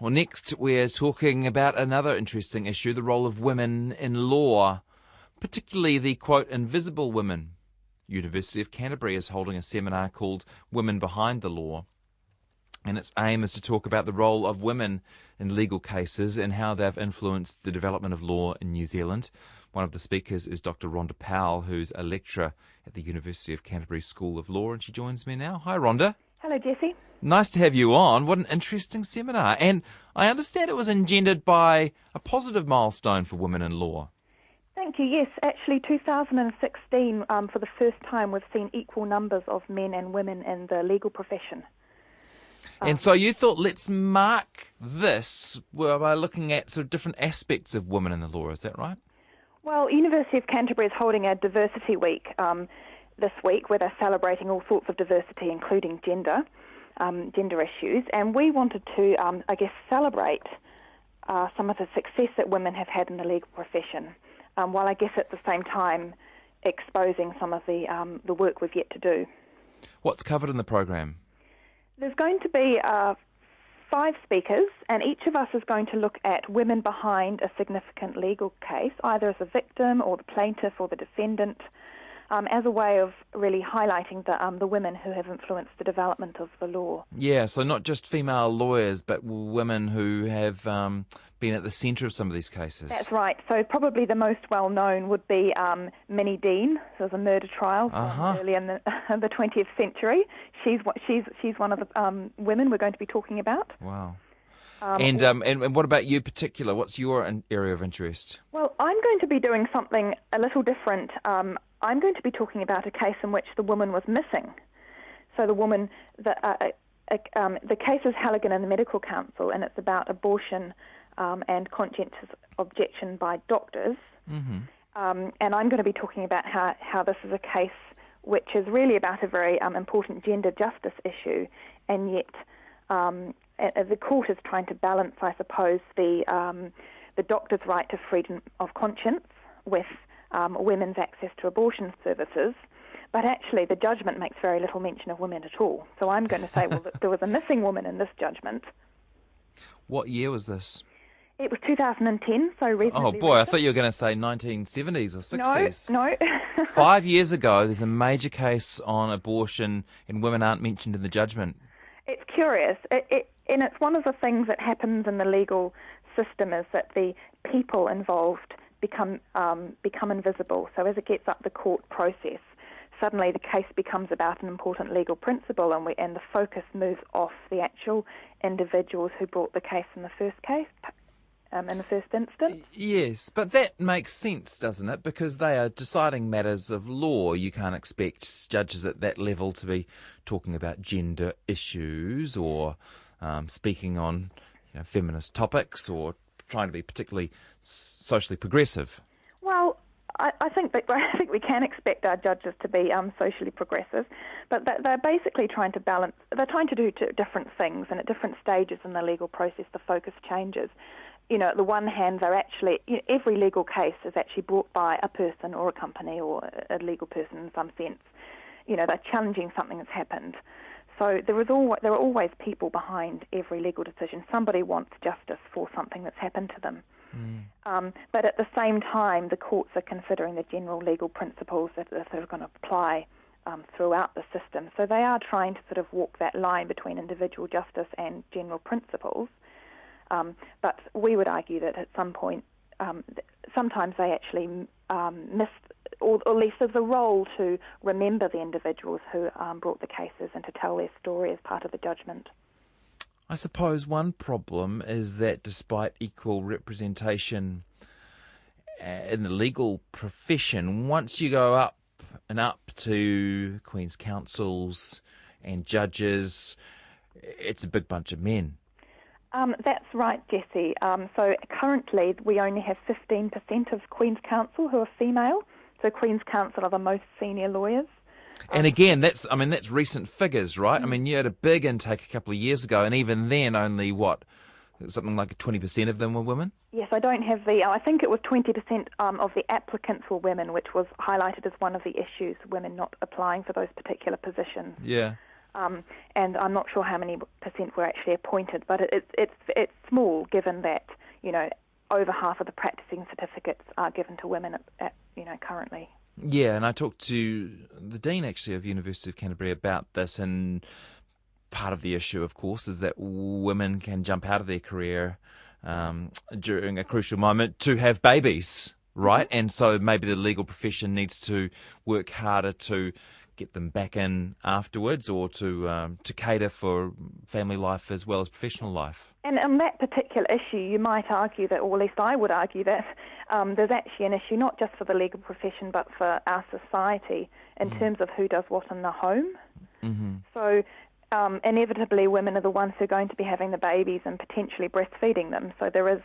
Well, next we're talking about another interesting issue, the role of women in law, particularly the, quote, invisible women. University of Canterbury is holding a seminar called Women Behind the Law, and its aim is to talk about the role of women in legal cases and how they've influenced the development of law in New Zealand. One of the speakers is Dr Rhonda Powell, who's a lecturer at the University of Canterbury School of Law, and she joins me now. Hi, Rhonda. Hello, Jesse. Nice to have you on. What an interesting seminar. And I understand it was engendered by a positive milestone for women in law. Thank you. Yes, actually 2016, for the first time, we've seen equal numbers of men and women in the legal profession. And so you thought, let's mark this by looking at sort of different aspects of women in the law, is that right? Well, University of Canterbury is holding a diversity week this week where they're celebrating all sorts of diversity, including gender issues. And we wanted to, celebrate some of the success that women have had in the legal profession, while I guess at the same time exposing some of the work we've yet to do. What's covered in the program? There's going to be 5 speakers, and each of us is going to look at women behind a significant legal case, either as a victim or the plaintiff or the defendant, as a way of really highlighting the women who have influenced the development of the law. Yeah, so not just female lawyers, but women who have been at the centre of some of these cases. That's right. So probably the most well-known would be Minnie Dean. There was a murder trial from early in the 20th century. She's one of the women we're going to be talking about. Wow. And what about you in particular? What's your area of interest? Well, I'm going to be doing something a little different. I'm going to be talking about a case in which the woman was missing. So the woman, the case is Halligan and the Medical Council, and it's about abortion and conscientious objection by doctors. Mm-hmm. And I'm going to be talking about how this is a case which is really about a very important gender justice issue, and yet the court is trying to balance, I suppose, the doctor's right to freedom of conscience with women's access to abortion services, but actually the judgment makes very little mention of women at all. So I'm going to say, well, there was a missing woman in this judgment. What year was this? It was 2010, so reasonably Oh boy, recent. I thought you were going to say 1970s or 60s. No. 5 years ago, there's a major case on abortion and women aren't mentioned in the judgment. It's curious, and it's one of the things that happens in the legal system is that the people involved become invisible. So as it gets up the court process, suddenly the case becomes about an important legal principle, and the focus moves off the actual individuals who brought the case in the first instance. Yes, but that makes sense, doesn't it? Because they are deciding matters of law. You can't expect judges at that level to be talking about gender issues or speaking on feminist topics or trying to be particularly socially progressive. Well, I think we can expect our judges to be socially progressive, but they're basically trying to balance. They're trying to do different things, and at different stages in the legal process, the focus changes. At the one hand, they're actually every legal case is actually brought by a person or a company or a legal person in some sense. They're challenging something that's happened. So there are always people behind every legal decision. Somebody wants justice for something that's happened to them. But at the same time, the courts are considering the general legal principles that are going to apply throughout the system. So they are trying to sort of walk that line between individual justice and general principles. But we would argue that at some point, sometimes they actually miss, or at least there's a role to remember the individuals who brought the cases and to tell their story as part of the judgment. I suppose one problem is that despite equal representation in the legal profession, once you go up and up to Queen's Counsels and judges, it's a big bunch of men. That's right, Jesse. So currently we only have 15% of Queen's Counsel who are female. So Queen's Counsel are the most senior lawyers. And again, that's recent figures, right? I mean, you had a big intake a couple of years ago, and even then only, something like 20% of them were women? Yes, I don't have I think it was 20% of the applicants were women, which was highlighted as one of the issues, women not applying for those particular positions. Yeah. And I'm not sure how many percent were actually appointed, but it's small given that, over half of the practicing certificates are given to women at currently. Yeah, and I talked to the Dean, actually, of University of Canterbury about this, and part of the issue, of course, is that women can jump out of their career during a crucial moment to have babies, right? Mm-hmm. And so maybe the legal profession needs to work harder to get them back in afterwards, or to cater for family life as well as professional life. And on that particular issue, you might argue that, or at least I would argue that, there's actually an issue not just for the legal profession but for our society in terms of who does what in the home. Mm-hmm. So inevitably women are the ones who are going to be having the babies and potentially breastfeeding them. So there is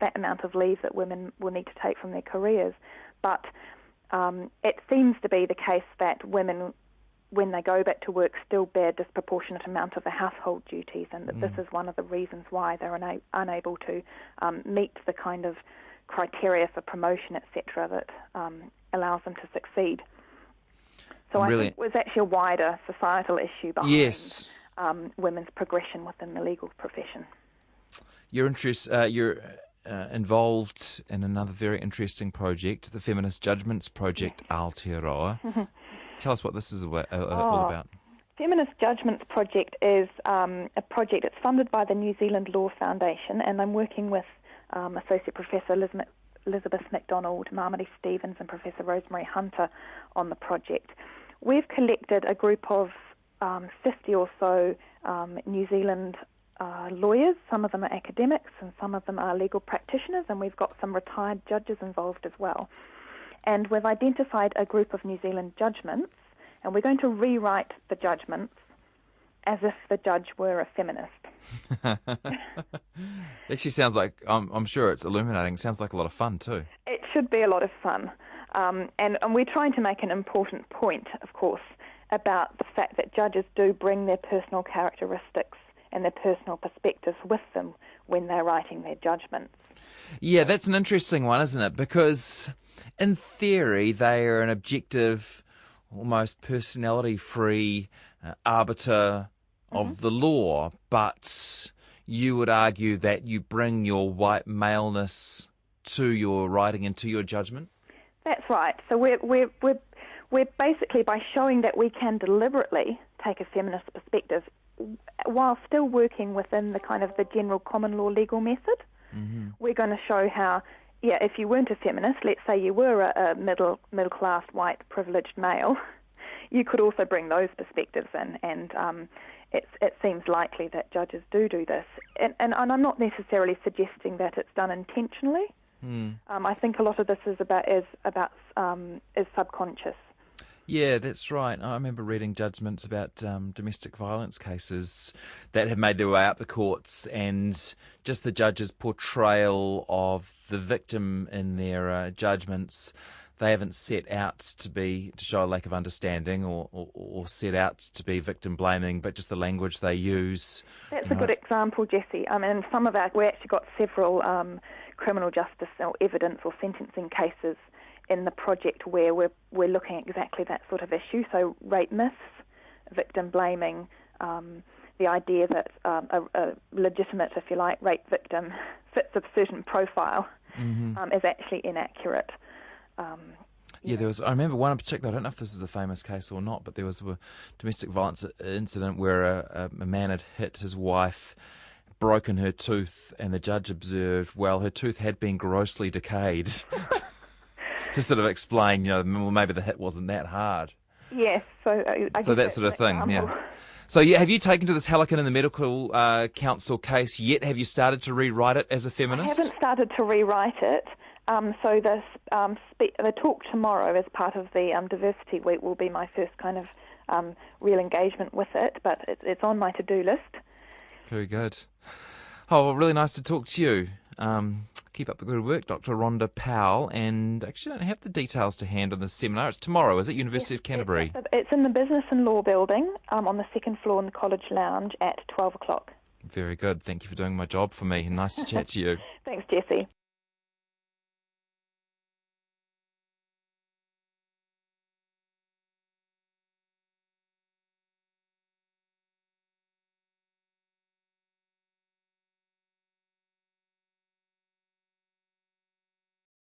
that amount of leave that women will need to take from their careers. But it seems to be the case that women, when they go back to work, still bear a disproportionate amount of the household duties, and that this is one of the reasons why they're unable to meet the kind of criteria for promotion, etc., that allows them to succeed. So I think it was actually a wider societal issue behind women's progression within the legal profession. You're involved in another very interesting project, the Feminist Judgments Project Aotearoa. Tell us what this is all about. Feminist Judgments Project is a project that's funded by the New Zealand Law Foundation, and I'm working with Associate Professor Elisabeth McDonald, Marmaduke Stevens and Professor Rosemary Hunter on the project. We've collected a group of 50 or so New Zealand lawyers. Some of them are academics and some of them are legal practitioners, and we've got some retired judges involved as well. And we've identified a group of New Zealand judgments, and we're going to rewrite the judgments as if the judge were a feminist. Actually sounds like, I'm sure it's illuminating. It sounds like a lot of fun too. It should be a lot of fun. And we're trying to make an important point, of course, about the fact that judges do bring their personal characteristics and their personal perspectives with them when they're writing their judgments. Yeah, that's an interesting one, isn't it? Because in theory, they are an objective, almost personality-free arbiter of the law, but you would argue that you bring your white maleness to your writing and to your judgment? That's right. So we're basically, by showing that we can deliberately take a feminist perspective while still working within the kind of the general common law legal method, we're going to show how, if you weren't a feminist, let's say you were a middle-class, white, privileged male, you could also bring those perspectives in, and it seems likely that judges do this. And I'm not necessarily suggesting that it's done intentionally. I think a lot of this is subconscious. Yeah, that's right. I remember reading judgments about domestic violence cases that have made their way up the courts, and just the judge's portrayal of the victim in their judgments. They haven't set out to show a lack of understanding or set out to be victim blaming, but just the language they use. That's a good example, Jesse. I mean, we actually got several criminal justice or evidence or sentencing cases in the project where we're looking at exactly that sort of issue. So rape myths, victim blaming, the idea that a legitimate, if you like, rape victim fits a certain profile is actually inaccurate. I remember one in particular, I don't know if this is a famous case or not, but there was a domestic violence incident where a man had hit his wife, broken her tooth, and the judge observed, well, her tooth had been grossly decayed. To sort of explain, maybe the hit wasn't that hard. Yes, so that sort of thing, yeah. So have you taken to this Hallican in the Medical Council case yet? Have you started to rewrite it as a feminist? I haven't started to rewrite it. So the talk tomorrow as part of the Diversity Week will be my first kind of real engagement with it, but it's on my to-do list. Very good. Oh, well, really nice to talk to you. Keep up the good work, Dr Rhonda Powell, and actually don't have the details to hand on the seminar. It's tomorrow, is it? University of Canterbury. It's in the Business and Law building on the second floor in the College Lounge at 12 o'clock. Very good. Thank you for doing my job for me. Nice to chat to you. Thanks, Jesse.